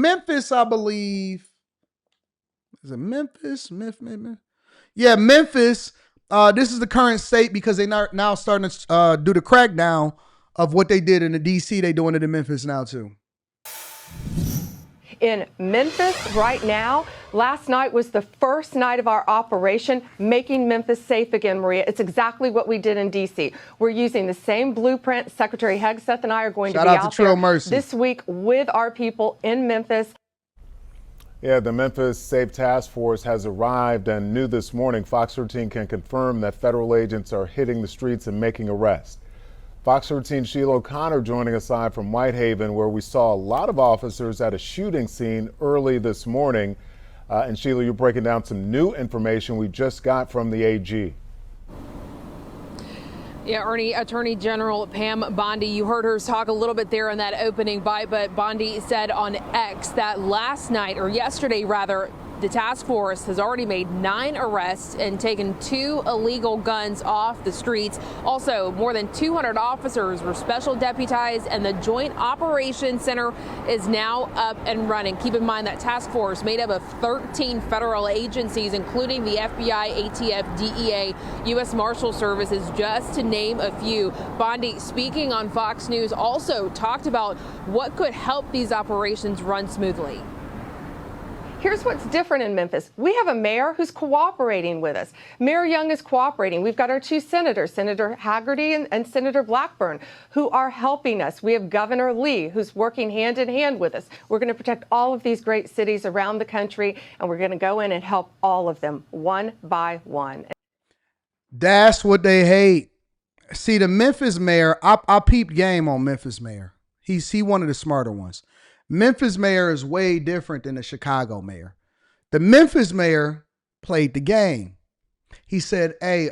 Memphis, I believe, is it Memphis? Memphis? Yeah, Memphis. This is the current state because they now starting to do the crackdown of what they did in the D.C. They doing it in Memphis now too. In Memphis right now, last night was the first night of our operation, making Memphis safe again, Maria. It's exactly what we did in D.C. We're using the same blueprint. Secretary Hegseth and I are going to be out there this week with our people in Memphis. Yeah, the Memphis Safe Task Force has arrived, and new this morning, Fox 13 can confirm that federal agents are hitting the streets and making arrests. Fox 13 Sheila O'Connor joining us live from Whitehaven, where we saw a lot of officers at a shooting scene early this morning. And Sheila, you're breaking down some new information we just got from the AG. Yeah, Ernie, Attorney General Pam Bondi, you heard her talk a little bit there in that opening bite, but Bondi said on X that last night, or yesterday rather, the task force has already made 9 arrests and taken 2 illegal guns off the streets. Also, more than 200 officers were special deputized, and the Joint Operations Center is now up and running. Keep in mind that task force made up of 13 federal agencies, including the FBI, ATF, DEA, U.S. Marshal Services, just to name a few. Bondi, speaking on Fox News, also talked about what could help these operations run smoothly. Here's what's different in Memphis. We have a mayor who's cooperating with us. Mayor Young is cooperating. We've got our 2 senators, Senator Haggerty and Senator Blackburn, who are helping us. We have Governor Lee, who's working hand in hand with us. We're going to protect all of these great cities around the country, and we're going to go in and help all of them one by one. That's what they hate. See, the Memphis mayor, I peeped game on Memphis mayor. He's one of the smarter ones. Memphis mayor is way different than the Chicago mayor. The Memphis mayor played the game. He said, hey,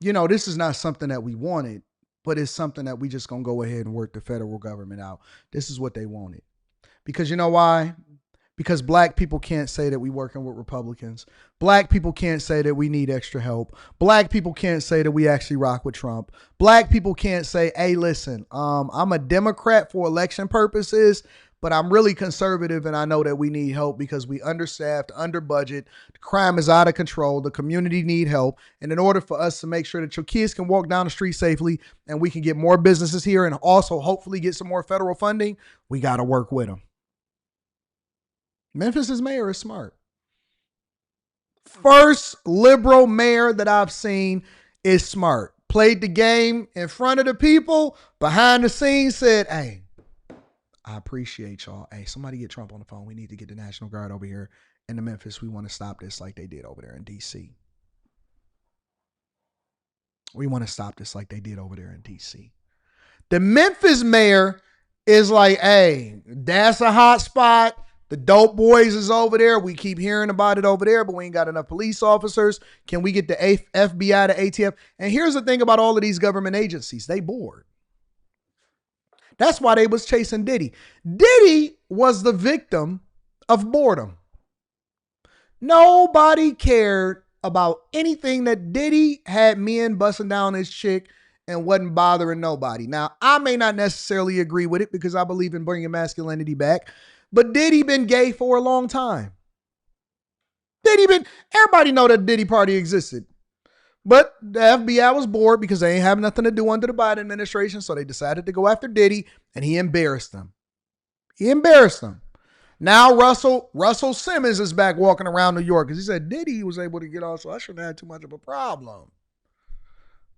this is not something that we wanted, but it's something that we just going to go ahead and work the federal government out. This is what they wanted. Because you know why? Because black people can't say that we working with Republicans. Black people can't say that we need extra help. Black people can't say that we actually rock with Trump. Black people can't say, hey, listen, I'm a Democrat for election purposes, but I'm really conservative and I know that we need help because we understaffed, under budget, the crime is out of control, the community need help. And in order for us to make sure that your kids can walk down the street safely and we can get more businesses here and also hopefully get some more federal funding, we got to work with them. Memphis's mayor is smart. First liberal mayor that I've seen is smart. Played the game in front of the people, behind the scenes said, hey, I appreciate y'all. Hey, somebody get Trump on the phone. We need to get the National Guard over here in the Memphis. We want to stop this like they did over there in D.C. We want to stop this like they did over there in D.C. The Memphis mayor is like, hey, that's a hot spot. The dope boys is over there. We keep hearing about it over there, but we ain't got enough police officers. Can we get the FBI, the ATF? And here's the thing about all of these government agencies. They bored. That's why they was chasing Diddy. Diddy was the victim of boredom. Nobody cared about anything that Diddy had men busting down his chick and wasn't bothering nobody. Now, I may not necessarily agree with it because I believe in bringing masculinity back. But Diddy been gay for a long time. Everybody know that Diddy party existed. But the FBI was bored because they ain't have nothing to do under the Biden administration. So they decided to go after Diddy and he embarrassed them. Now Russell Simmons is back walking around New York because he said Diddy was able to get off, so I shouldn't have too much of a problem.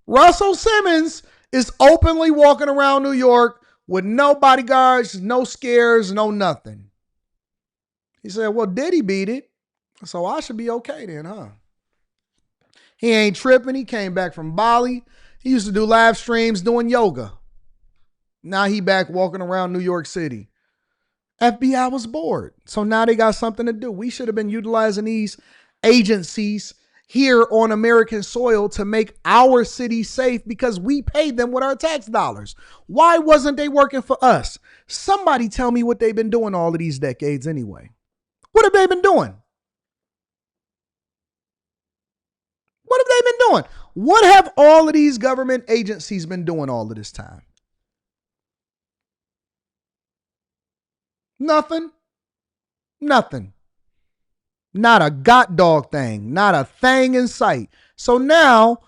Russell Simmons is openly walking around New York with no bodyguards, no scares, no nothing. He said, well, Diddy beat it, so I should be okay then, huh? He ain't tripping. He came back from Bali. He used to do live streams doing yoga. Now he back walking around New York City. FBI was bored, so now they got something to do. We should have been utilizing these agencies here on American soil to make our city safe because we paid them with our tax dollars. Why wasn't they working for us? Somebody tell me what they've been doing all of these decades anyway. What have they been doing? What have all of these government agencies been doing all of this time? Nothing. Nothing. Not a god dog thing. Not a thing in sight. So now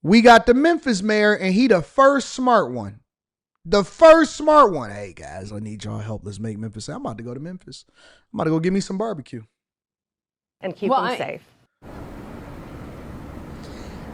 we got the Memphis mayor, and he the first smart one. The first smart one. Hey, guys, I need y'all help. Let's make Memphis. I'm about to go to Memphis. I'm about to go get me some barbecue. And keep them safe.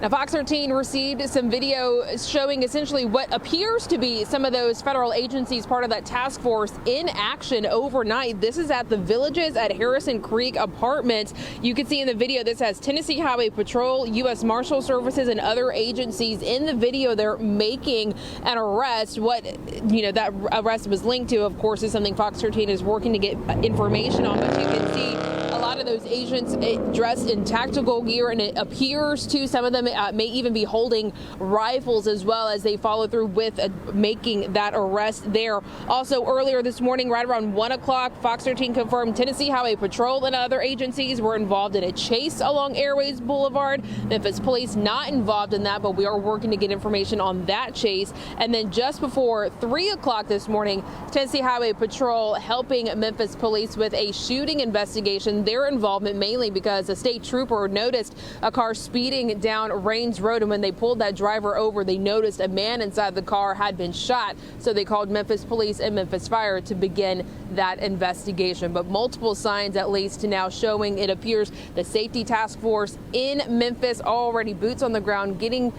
Now, Fox 13 received some video showing essentially what appears to be some of those federal agencies part of that task force in action overnight. This is at the Villages at Harrison Creek Apartments. You can see in the video this has Tennessee Highway Patrol, U.S. Marshal Services, and other agencies. In the video, they're making an arrest. What, that arrest was linked to, of course, is something Fox 13 is working to get information on. But you can see a lot of those agents dressed in tactical gear, and it appears to some of them may even be holding rifles as well as they follow through with making that arrest there. Also, earlier this morning, right around 1 o'clock, Fox 13 confirmed Tennessee Highway Patrol and other agencies were involved in a chase along Airways Boulevard. Memphis police not involved in that, but we are working to get information on that chase. And then just before 3 o'clock this morning, Tennessee Highway Patrol helping Memphis police with a shooting investigation. Their involvement mainly because a state trooper noticed a car speeding down Rains Road, and when they pulled that driver over, they noticed a man inside the car had been shot. So they called Memphis police and Memphis Fire to begin that investigation. But multiple signs, at least to now, showing it appears the safety task force in Memphis already boots on the ground, getting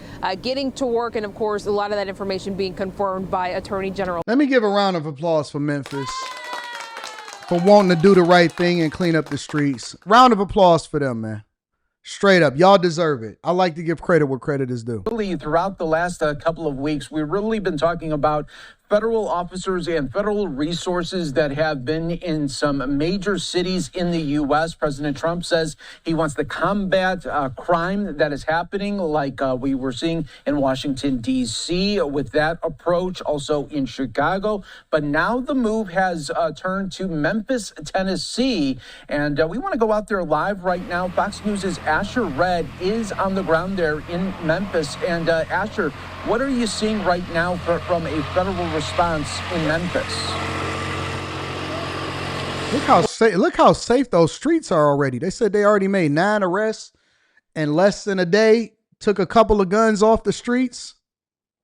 to work, and of course a lot of that information being confirmed by Attorney General. Let me give a round of applause for Memphis for wanting to do the right thing and clean up the streets. Round of applause for them, man. Straight up. Y'all deserve it. I like to give credit where credit is due. Throughout the last couple of weeks, we've really been talking about federal officers and federal resources that have been in some major cities in the U.S. President Trump says he wants to combat crime that is happening, like we were seeing in Washington, D.C. with that approach, also in Chicago. But now the move has turned to Memphis, Tennessee. And we want to go out there live right now. Fox News' Asher Red is on the ground there in Memphis. And Asher, what are you seeing right now from a federal response in Memphis? Look how safe those streets are already. They said they already made 9 arrests in less than a day, took a couple of guns off the streets.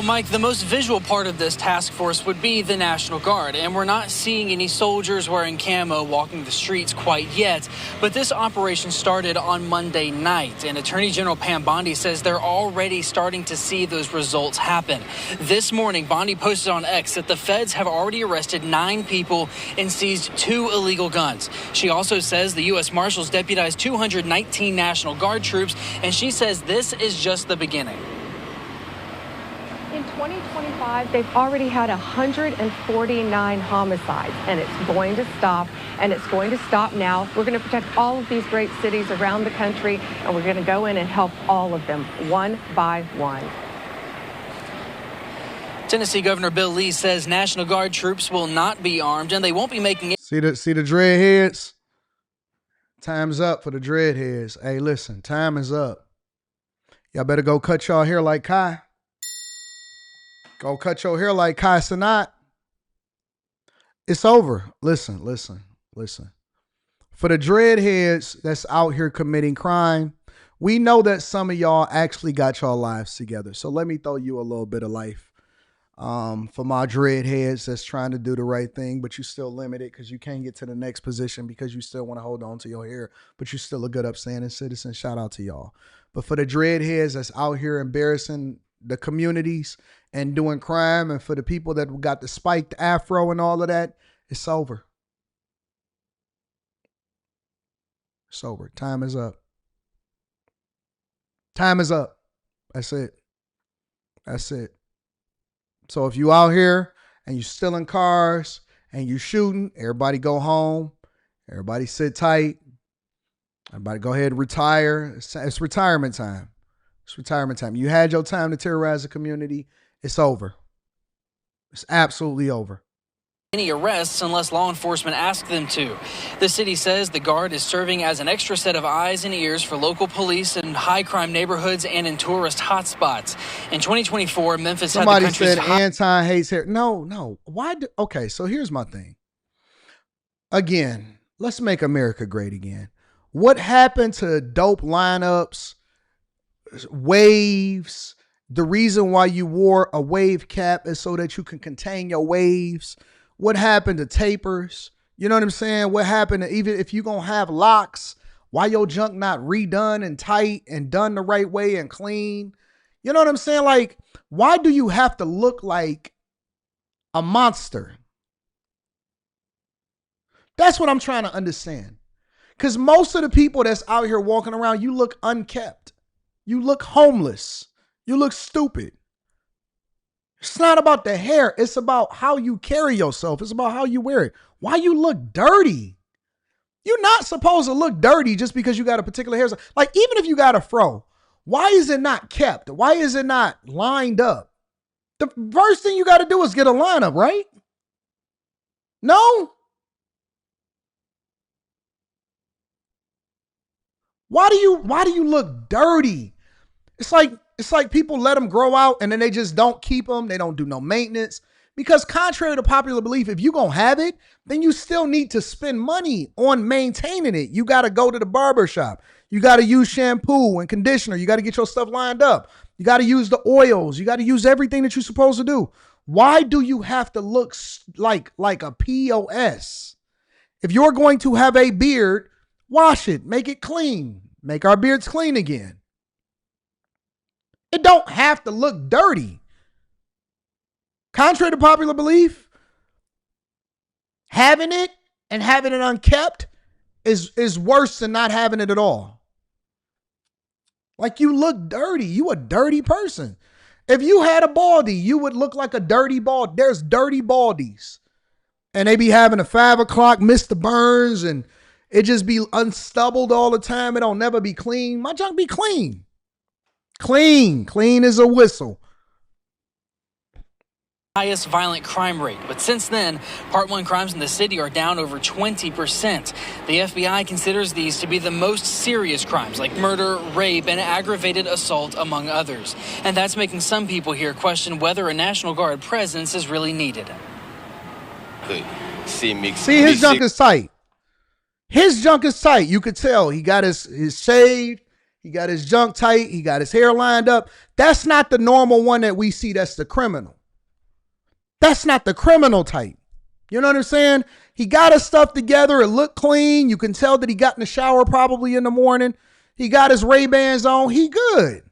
Mike, the most visual part of this task force would be the National Guard, and we're not seeing any soldiers wearing camo walking the streets quite yet. But this operation started on Monday night, and Attorney General Pam Bondi says they're already starting to see those results happen. This morning, Bondi posted on X that the feds have already arrested 9 people and seized 2 illegal guns. She also says the U.S. Marshals deputized 219 National Guard troops, and she says this is just the beginning. In 2025, they've already had 149 homicides, and it's going to stop, and it's going to stop now. We're going to protect all of these great cities around the country, and we're going to go in and help all of them one by one. Tennessee Governor Bill Lee says National Guard troops will not be armed, and they won't be making it. See the dreadheads? Time's up for the dreadheads. Hey, listen, time is up. Y'all better go cut y'all hair like Kai. Go cut your hair like Kai Cenat. It's over. Listen. For the dreadheads that's out here committing crime, we know that some of y'all actually got y'all lives together. So let me throw you a little bit of life. For my dreadheads that's trying to do the right thing, but you still limited because you can't get to the next position because you still want to hold on to your hair, but you're still a good upstanding citizen. Shout out to y'all. But for the dreadheads that's out here embarrassing the communities and doing crime, and for the people that got the spiked afro and all of that, it's over. It's over. Time is up. Time is up. That's it. That's it. So if you out here and you stealing cars and you shooting, everybody go home. Everybody sit tight. Everybody go ahead and retire. It's retirement time. It's retirement time. You had your time to terrorize the community. It's over. It's absolutely over. Any arrests unless law enforcement asks them to. The city says the Guard is serving as an extra set of eyes and ears for local police in high crime neighborhoods and in tourist hotspots. In 2024, Memphis had the country's said Anton hates hair. No. Why? Okay, so here's my thing. Again, let's make America great again. What happened to dope lineups, waves? The reason why you wore a wave cap is so that you can contain your waves. What happened to tapers? You know what I'm saying? What happened to, even if you're going to have locks, why your junk not redone and tight and done the right way and clean? You know what I'm saying? Like, why do you have to look like a monster? That's what I'm trying to understand. Because most of the people that's out here walking around, you look unkept. You look homeless. You look stupid. It's not about the hair. It's about how you carry yourself. It's about how you wear it. Why you look dirty? You're not supposed to look dirty just because you got a particular hairstyle. Like, even if you got a fro, why is it not kept? Why is it not lined up? The first thing you got to do is get a lineup, right? No? Why do you look dirty? It's like people let them grow out and then they just don't keep them. They don't do no maintenance. Because contrary to popular belief, if you're going to have it, then you still need to spend money on maintaining it. You got to go to the barber shop. You got to use shampoo and conditioner. You got to get your stuff lined up. You got to use the oils. You got to use everything that you're supposed to do. Why do you have to look like a POS? If you're going to have a beard, wash it. Make it clean. Make our beards clean again. It don't have to look dirty. Contrary to popular belief, having it and having it unkept is worse than not having it at all. Like, you look dirty. You a dirty person. If you had a baldy, you would look like a dirty bald. There's dirty baldies. And they be having a 5 o'clock Mr. Burns and it just be unstubbled all the time. It don't never be clean. My junk be clean. Clean as a whistle. Highest violent crime rate, but since then, Part 1 crimes in the city are down over 20%. The FBI considers these to be the most serious crimes, like murder, rape, and aggravated assault, among others. And that's making some people here question whether a National Guard presence is really needed. See, his junk is tight. His junk is tight. You could tell he got his shaved. He got his junk tight. He got his hair lined up. That's not the normal one that we see. That's the criminal. That's not the criminal type. You know what I'm saying? He got his stuff together. It looked clean. You can tell that he got in the shower probably in the morning. He got his Ray-Bans on. He good.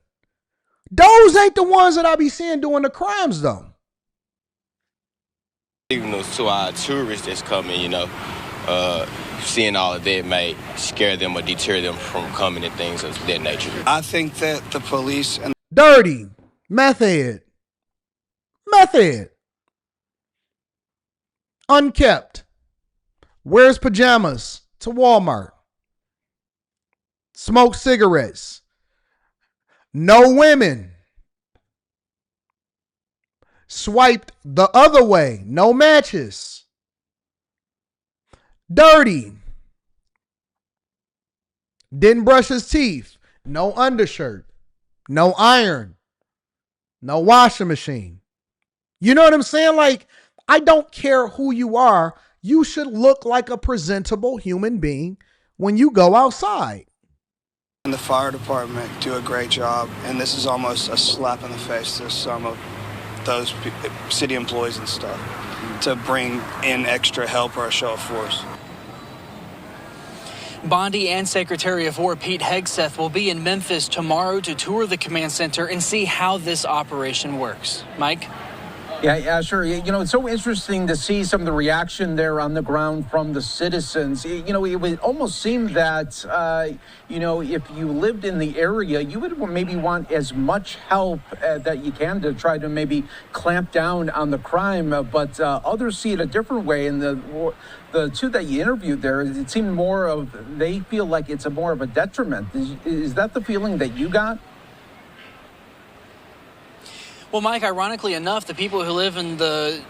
Those ain't the ones that I be seeing doing the crimes, though. Even those to our tourists that's coming, seeing all of that may scare them or deter them from coming and things of that nature. I think that the police and dirty, meth head, unkept, wears pajamas to Walmart, smokes cigarettes, no women, swiped the other way, no matches, dirty, didn't brush his teeth, no undershirt, no iron, no washing machine. You know what I'm saying? Like, I don't care who you are. You should look like a presentable human being when you go outside. the fire department do a great job, and this is almost a slap in the face to some of those city employees and stuff to bring in extra help or a show of force. Bondi and Secretary of War Pete Hegseth will be in Memphis tomorrow to tour the command center and see how this operation works. Mike? Yeah, sure. It's so interesting to see some of the reaction there on the ground from the citizens. It would almost seem that, if you lived in the area, you would maybe want as much help that you can to try to maybe clamp down on the crime. But others see it a different way. And the two that you interviewed there, it seemed they feel like it's more of a detriment. Is that the feeling that you got? Well, Mike, ironically enough, the people who live in the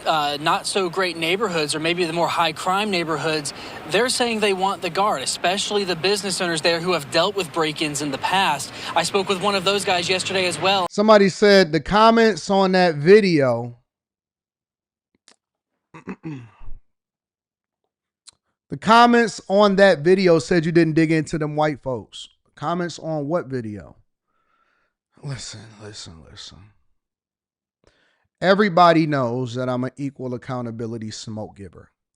not so great neighborhoods or maybe the more high crime neighborhoods, they're saying they want the Guard, especially the business owners there who have dealt with break-ins in the past. I spoke with one of those guys yesterday as well. Somebody said the comments on that video The comments on that video said you didn't dig into them white folks. Comments on what video? Listen. Everybody knows that I'm an equal accountability smoke giver.